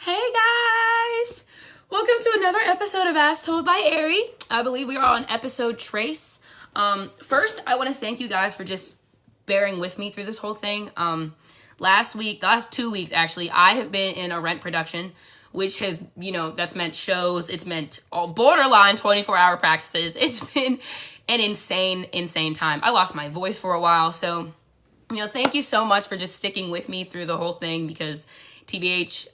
Hey guys! Welcome to another episode of As Told by Aary. I believe we are on episode trace. First, I want to thank you guys for just bearing with me through this whole thing. Last 2 weeks actually, I have been in a rent production, which has, that's meant shows, it's meant all borderline 24-hour practices. It's been an insane time. I lost my voice for a while, so, thank you so much for just sticking with me through the whole thing because TBH,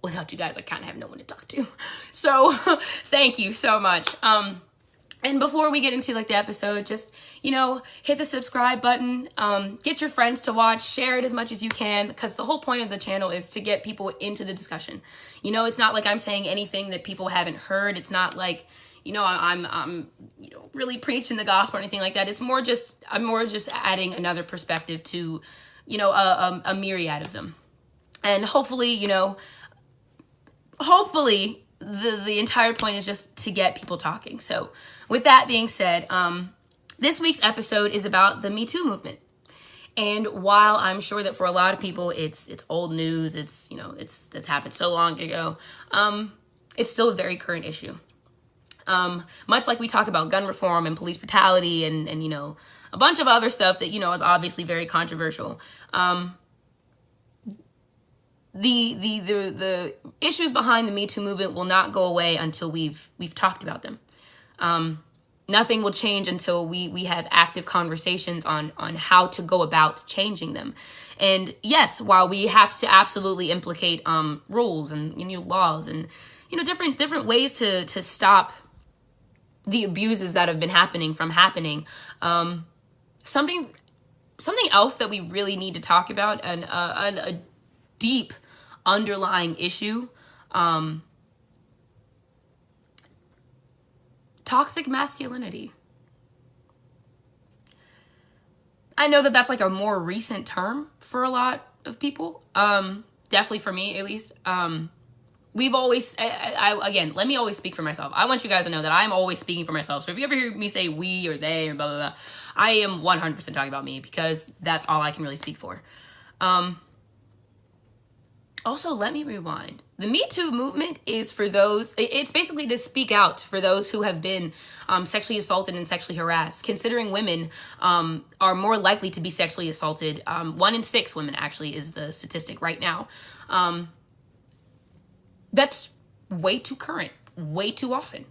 without you guys, I kind of have no one to talk to. So thank you so much. And before we get into the episode, just, hit the subscribe button, get your friends to watch, share it as much as you can, because the whole point of the channel is to get people into the discussion. It's not like I'm saying anything that people haven't heard. It's not like, I'm really preaching the gospel or anything like that. I'm more just adding another perspective to, a myriad of them. And hopefully, the entire point is just to get people talking. So with that being said, this week's episode is about the MeToo movement. And while I'm sure that for a lot of people, it's old news, it's happened so long ago, it's still a very current issue. Much like we talk about gun reform and police brutality and a bunch of other stuff that, is obviously very controversial. The issues behind the MeToo movement will not go away until we've talked about them. Nothing will change until we have active conversations on how to go about changing them. And yes, while we have to absolutely implicate rules and laws and different ways to stop the abuses that have been happening from happening, something else that we really need to talk about and a deep underlying issue, toxic masculinity. I know that that's a more recent term for a lot of people, definitely for me at least. We've always, again, let me always speak for myself. I want you guys to know that I'm always speaking for myself. So if you ever hear me say we or they or blah, blah, blah, I am 100% talking about me because that's all I can really speak for. Also, let me rewind. The Me Too movement is for those, it's basically to speak out for those who have been sexually assaulted and sexually harassed, considering women are more likely to be sexually assaulted. 1 in 6 women actually is the statistic right now. That's way too current, way too often.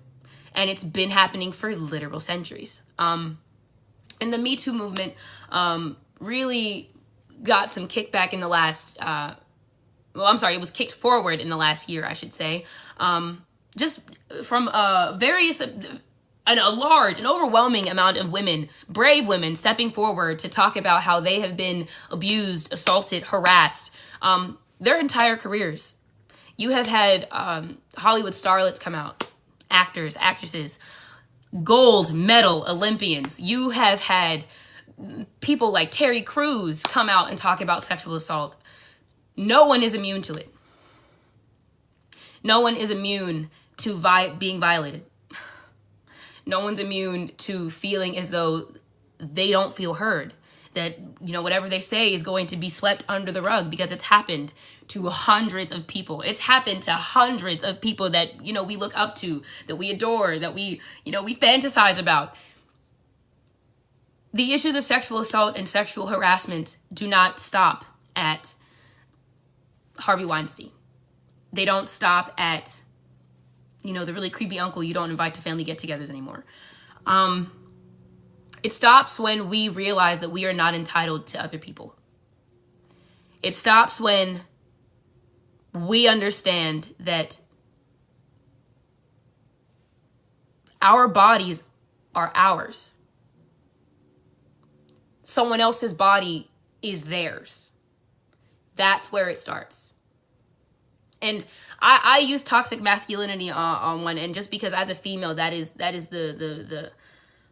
And it's been happening for literal centuries. And the Me Too movement really got some kickback in the last, it was kicked forward in the last year, I should say. Just from a large and overwhelming amount of women, brave women, stepping forward to talk about how they have been abused, assaulted, harassed, their entire careers. You have had Hollywood starlets come out, actors, actresses, gold medal Olympians. You have had people like Terry Crews come out and talk about sexual assault. No one is immune to it. No one is immune to being violated. No one's immune to feeling as though they don't feel heard. That, whatever they say is going to be swept under the rug because it's happened to hundreds of people. It's happened to hundreds of people that, we look up to, that we adore, that we fantasize about. The issues of sexual assault and sexual harassment do not stop at Harvey Weinstein. They don't stop at, the really creepy uncle you don't invite to family get-togethers anymore. It stops when we realize that we are not entitled to other people. It stops when we understand that our bodies are ours. Someone else's body is theirs. That's where it starts. And I use toxic masculinity on one, and just because as a female, that is the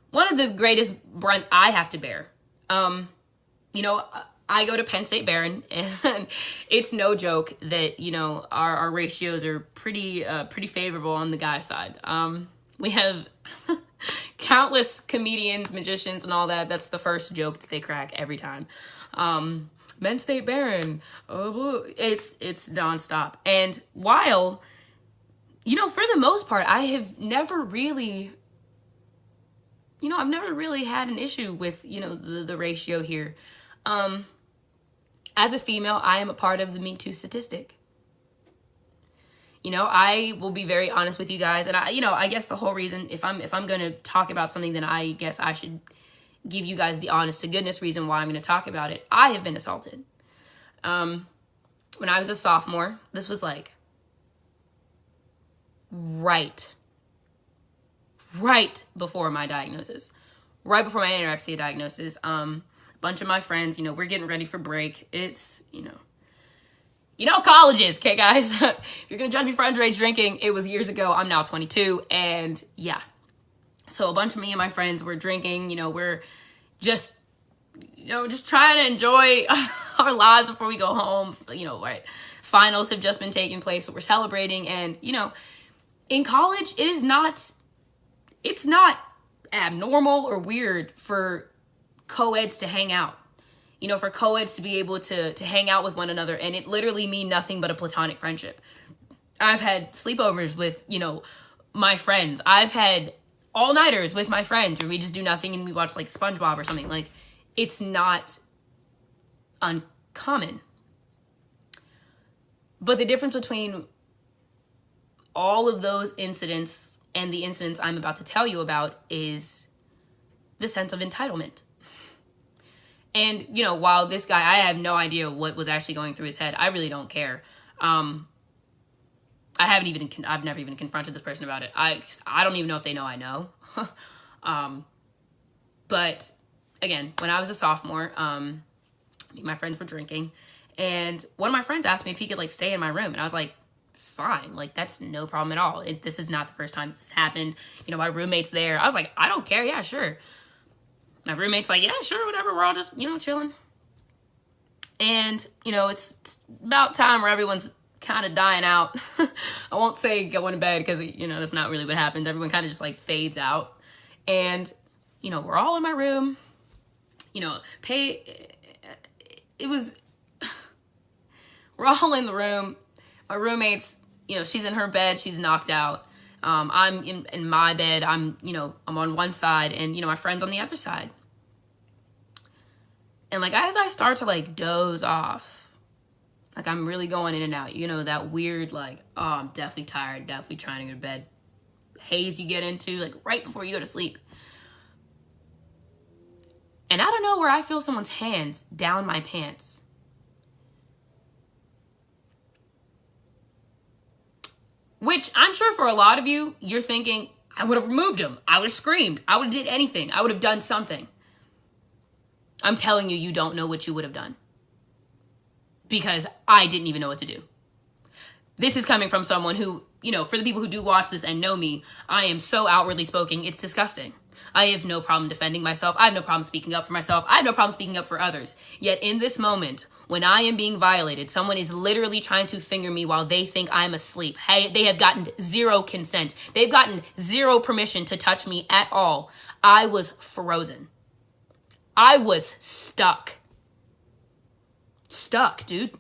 one of the greatest brunt I have to bear. I go to Penn State Barron, and it's no joke that, our ratios are pretty favorable on the guy side. We have countless comedians, magicians, and all that. That's the first joke that they crack every time. men state barren. It's nonstop. And while, for the most part, I have never really, I've never really had an issue with, the ratio here. As a female, I am a part of the MeToo statistic. I will be very honest with you guys. And I guess the whole reason, if I'm going to talk about something, then I guess I should give you guys the honest to goodness reason why I'm going to talk about it. I have been assaulted. When I was a sophomore, this was like right before my diagnosis, right before my anorexia diagnosis. A bunch of my friends, we're getting ready for break. It's, colleges, okay, guys? If you're going to judge me for underage drinking, it was years ago. I'm now 22, and yeah. So a bunch of me and my friends were drinking, we're just trying to enjoy our lives before we go home, right? Finals have just been taking place, so we're celebrating, and, in college, it's not abnormal or weird for co-eds to hang out. For co-eds to be able to hang out with one another, and it literally mean nothing but a platonic friendship. I've had sleepovers with, my friends. I've had all-nighters with my friends where we just do nothing and we watch, like, SpongeBob or something. Like, it's not uncommon. But the difference between all of those incidents and the incidents I'm about to tell you about is the sense of entitlement. And, while this guy, I have no idea what was actually going through his head. I really don't care. I've never even confronted this person about it. I don't even know if they know I know. But again, when I was a sophomore, my friends were drinking, and one of my friends asked me if he could, like, stay in my room. And I was like, fine. Like, that's no problem at all. This is not the first time this has happened. My roommate's there. I was like, I don't care. Yeah, sure. My roommate's like, yeah, sure, whatever. We're all just, chilling. And, it's about time where everyone's kind of dying out. I won't say going to bed because, that's not really what happens. Everyone kind of just, like, fades out. And, we're all in my room. We're all in the room. My roommate's, she's in her bed. She's knocked out. I'm in my bed. I'm on one side, and, my friend's on the other side. And, like, as I start to, like, doze off, like, I'm really going in and out, that weird, like, oh, I'm definitely tired, definitely trying to go to bed haze you get into, like, right before you go to sleep. And I don't know where I feel someone's hands down my pants. Which I'm sure for a lot of you, you're thinking, I would have removed him. I would have screamed. I would have did anything. I would have done something. I'm telling you, you don't know what you would have done. Because I didn't even know what to do. This is coming from someone who, for the people who do watch this and know me, I am so outwardly spoken, it's disgusting. I have no problem defending myself. I have no problem speaking up for myself. I have no problem speaking up for others. Yet in this moment, when I am being violated, someone is literally trying to finger me while they think I'm asleep. Hey, they have gotten zero consent. They've gotten zero permission to touch me at all. I was frozen. I was stuck. Stuck, dude.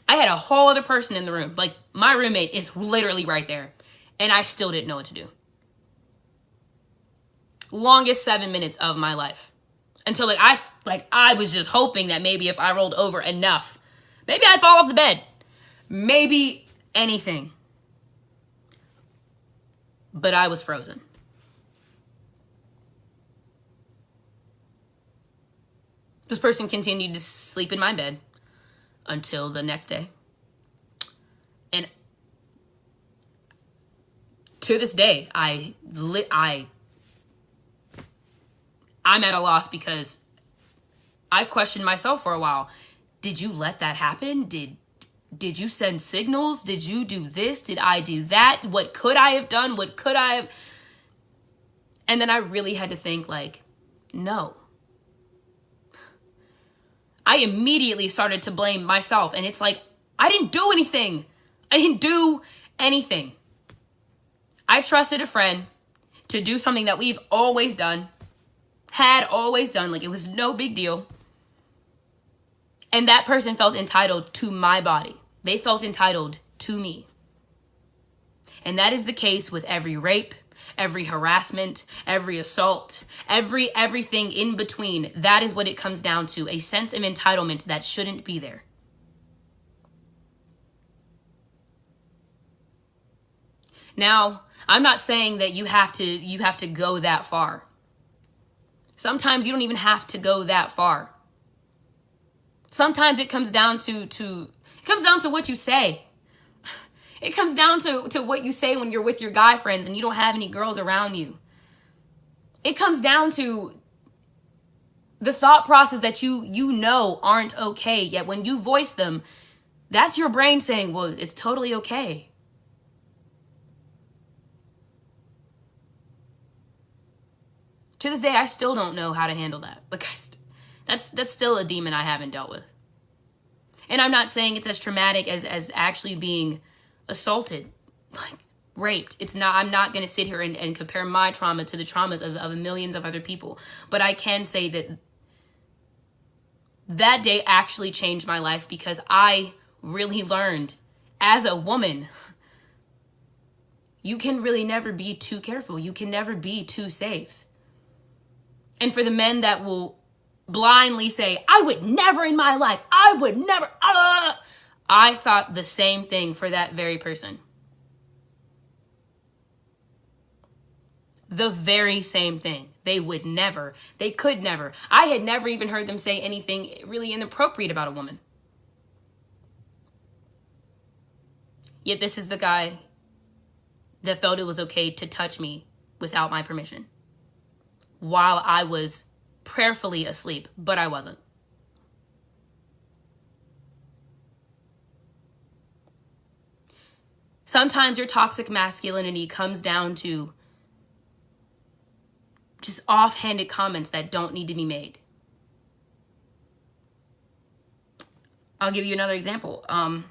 I had a whole other person in the room. Like, my roommate is literally right there. And I still didn't know what to do. Longest 7 minutes of my life. Until I was just hoping that maybe if I rolled over enough, maybe I'd fall off the bed. Maybe anything. But I was frozen. This person continued to sleep in my bed until the next day. And to this day, I'm at a loss because I questioned myself for a while. Did you let that happen? Did you send signals? Did you do this? Did I do that? What could I have done? What could I have? And then I really had to think, like, no. I immediately started to blame myself. And it's like, I didn't do anything. I didn't do anything. I trusted a friend to do something that we've always done. Had always done. Like, it was no big deal. And that person felt entitled to my body. They felt entitled to me. And that is the case with every rape, every harassment, every assault, everything in between. That is what it comes down to, a sense of entitlement that shouldn't be there. Now, I'm not saying that you have to go that far. Sometimes you don't even have to go that far. Sometimes it comes down to what you say. It comes down to what you say when you're with your guy friends and you don't have any girls around you. It comes down to the thought process that you know aren't okay, yet when you voice them, that's your brain saying, well, it's totally okay. To this day, I still don't know how to handle that. Like, that's still a demon I haven't dealt with. And I'm not saying it's as traumatic as actually being assaulted, like raped. It's not. I'm not going to sit here and compare my trauma to the traumas of millions of other people. But I can say that that day actually changed my life because I really learned as a woman, you can really never be too careful. You can never be too safe. And for the men that will blindly say, I would never in my life, I would never, I thought the same thing for that very person. The very same thing. They would never, they could never. I had never even heard them say anything really inappropriate about a woman. Yet this is the guy that felt it was okay to touch me without my permission, while I was prayerfully asleep, but I wasn't. Sometimes your toxic masculinity comes down to just offhanded comments that don't need to be made. I'll give you another example. And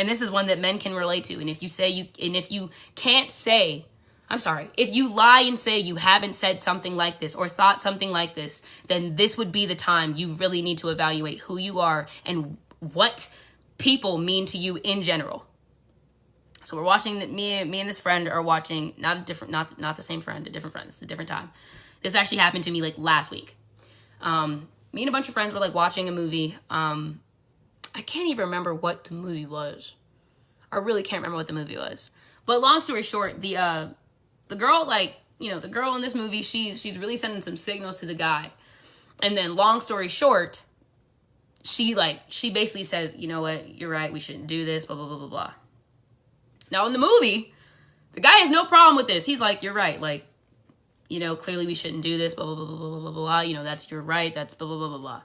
this is one that men can relate to. And if you can't say, I'm sorry, if you lie and say you haven't said something like this or thought something like this, then this would be the time you really need to evaluate who you are and what people mean to you in general. So we're watching, me and this friend are watching, not the same friend, a different friend. This is a different time. This actually happened to me like last week. Me and a bunch of friends were like watching a movie. I can't even remember what the movie was. I really can't remember what the movie was. But long story short, the girl, like, you know, the girl in this movie, she's really sending some signals to the guy. And then long story short, she basically says, you know what, you're right, we shouldn't do this, blah, blah, blah, blah, blah. Now in the movie, the guy has no problem with this. He's like, you're right, like, you know, clearly we shouldn't do this, blah, blah, blah, blah, blah, blah, blah, you know, that's, you're right, that's blah, blah, blah, blah, blah.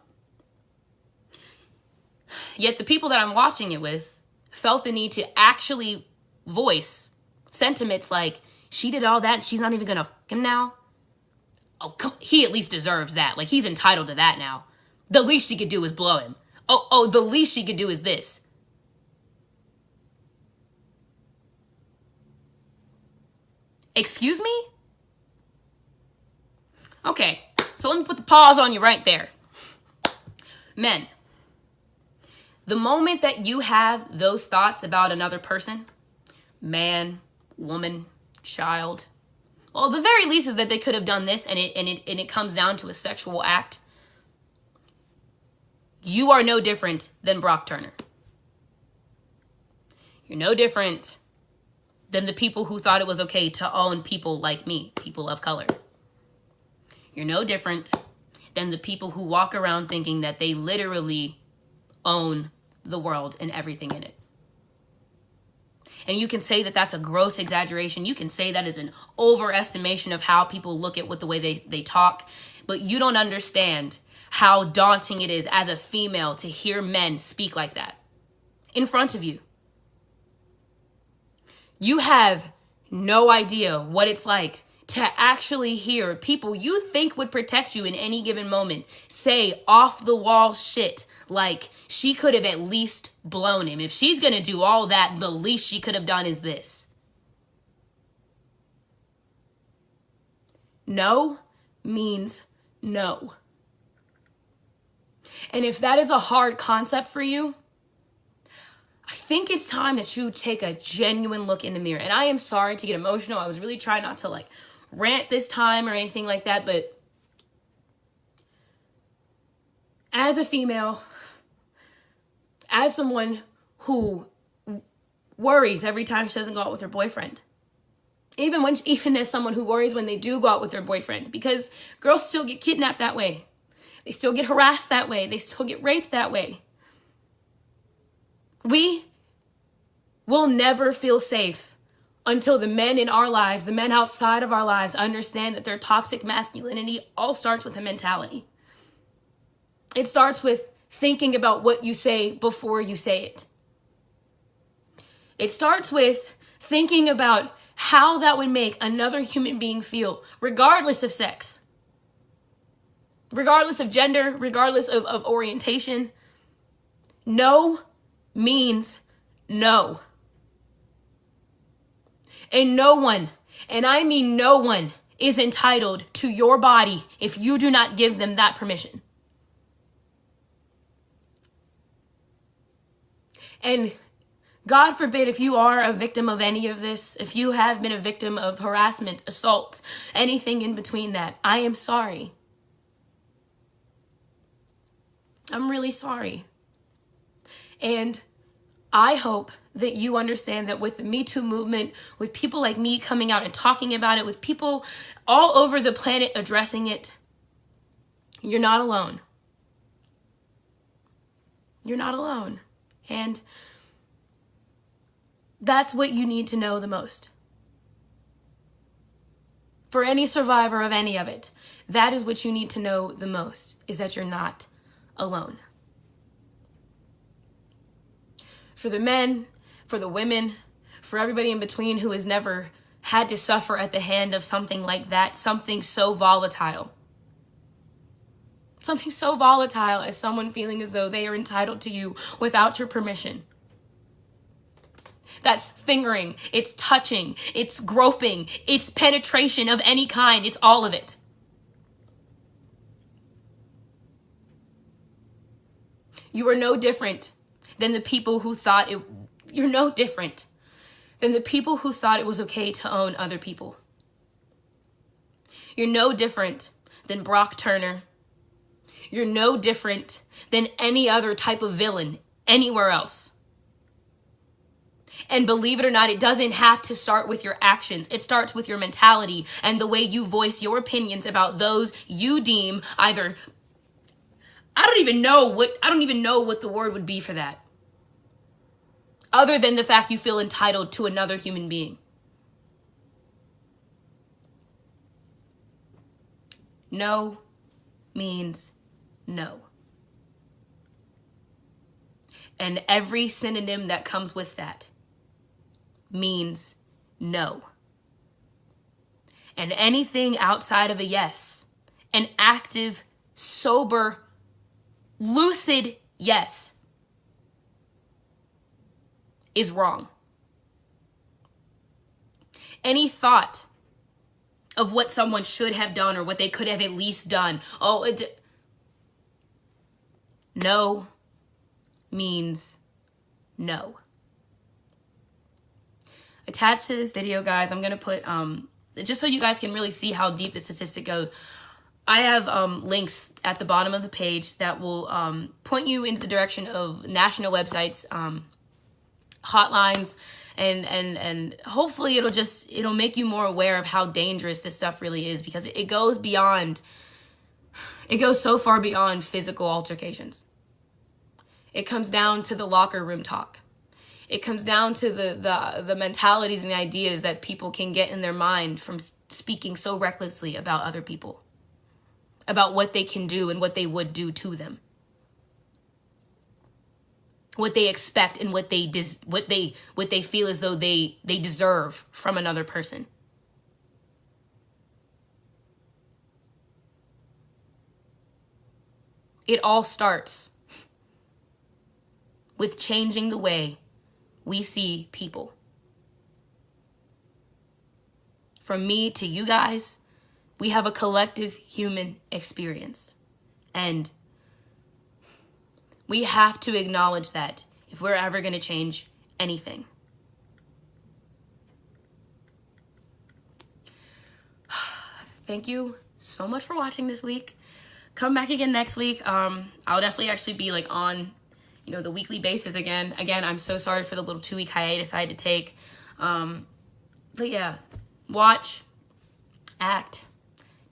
Yet the people that I'm watching it with felt the need to actually voice sentiments like, she did all that and she's not even gonna fuck him now? Oh, come, he at least deserves that. Like, he's entitled to that now. The least she could do is blow him. Oh, the least she could do is this. Excuse me? Okay, so let me put the pause on you right there. Men, the moment that you have those thoughts about another person, man, woman, child, well, the very least is that they could have done this and it comes down to a sexual act. You are no different than Brock Turner. You're no different than the people who thought it was okay to own people like me, people of color. You're no different than the people who walk around thinking that they literally own the world and everything in it. And you can say that that's a gross exaggeration. You can say that is an overestimation of how people look at the way they talk. But you don't understand how daunting it is as a female to hear men speak like that in front of you. You have no idea what it's like to actually hear people you think would protect you in any given moment say off the wall shit like she could have at least blown him. If she's going to do all that, the least she could have done is this. No means no. And if that is a hard concept for you, I think it's time that you take a genuine look in the mirror. And I am sorry to get emotional. I was really trying not to like rant this time or anything like that. But as a female, as someone who worries every time she doesn't go out with her boyfriend, even as someone who worries when they do go out with their boyfriend, because girls still get kidnapped that way. They still get harassed that way. They still get raped that way. We will never feel safe until the men in our lives, the men outside of our lives, understand that their toxic masculinity all starts with a mentality. It starts with thinking about what you say before you say it. It starts with thinking about how that would make another human being feel, regardless of sex, regardless of gender, regardless of orientation. No means no. And no one, and I mean no one, is entitled to your body if you do not give them that permission. And God forbid if you are a victim of any of this, if you have been a victim of harassment, assault, anything in between that, I am sorry. I'm really sorry. And I hope that you understand that with the MeToo movement, with people like me coming out and talking about it, with people all over the planet addressing it, you're not alone. You're not alone. And that's what you need to know the most. For any survivor of any of it, that is what you need to know the most, is that you're not alone. For the men, for the women, for everybody in between who has never had to suffer at the hand of something like that, something so volatile. Something so volatile as someone feeling as though they are entitled to you without your permission. That's fingering, it's touching, it's groping, it's penetration of any kind, it's all of it. You are no different than the people who thought it, you're no different than the people who thought it was okay to own other people. You're no different than Brock Turner. You're no different than any other type of villain anywhere else. And believe it or not, it doesn't have to start with your actions. It starts with your mentality and the way you voice your opinions about those you deem either, I don't even know what the word would be for that. Other than the fact you feel entitled to another human being. No means no. And every synonym that comes with that means no. And anything outside of a yes, an active, sober, lucid yes, is wrong. Any thought of what someone should have done or what they could have at least done, no means no. Attached to this video, guys, I'm going to put, just so you guys can really see how deep the statistic goes, I have links at the bottom of the page that will point you into the direction of national websites, hotlines, and hopefully it'll make you more aware of how dangerous this stuff really is, because it goes so far beyond physical altercations. It comes down to the locker room talk. It comes down to the mentalities and the ideas that people can get in their mind from speaking so recklessly about other people, about what they can do and what they would do to them, what they expect and what they feel as though they deserve from another person. It all starts with changing the way we see people. From me to you guys, we have a collective human experience. And We have to acknowledge that if we're ever going to change anything. Thank you so much for watching this week. Come back again next week. I'll definitely actually be like on, you know, the weekly basis again. Again, I'm so sorry for the little 2-week hiatus I had to take. But yeah, watch, act,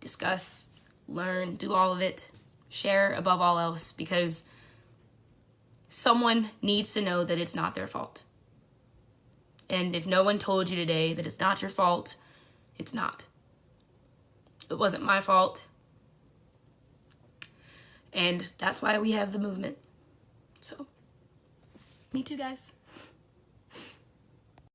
discuss, learn, do all of it. Share above all else, because someone needs to know that it's not their fault. And if no one told you today that it's not your fault, it's not. It wasn't my fault. And that's why we have the movement. So, me too, guys.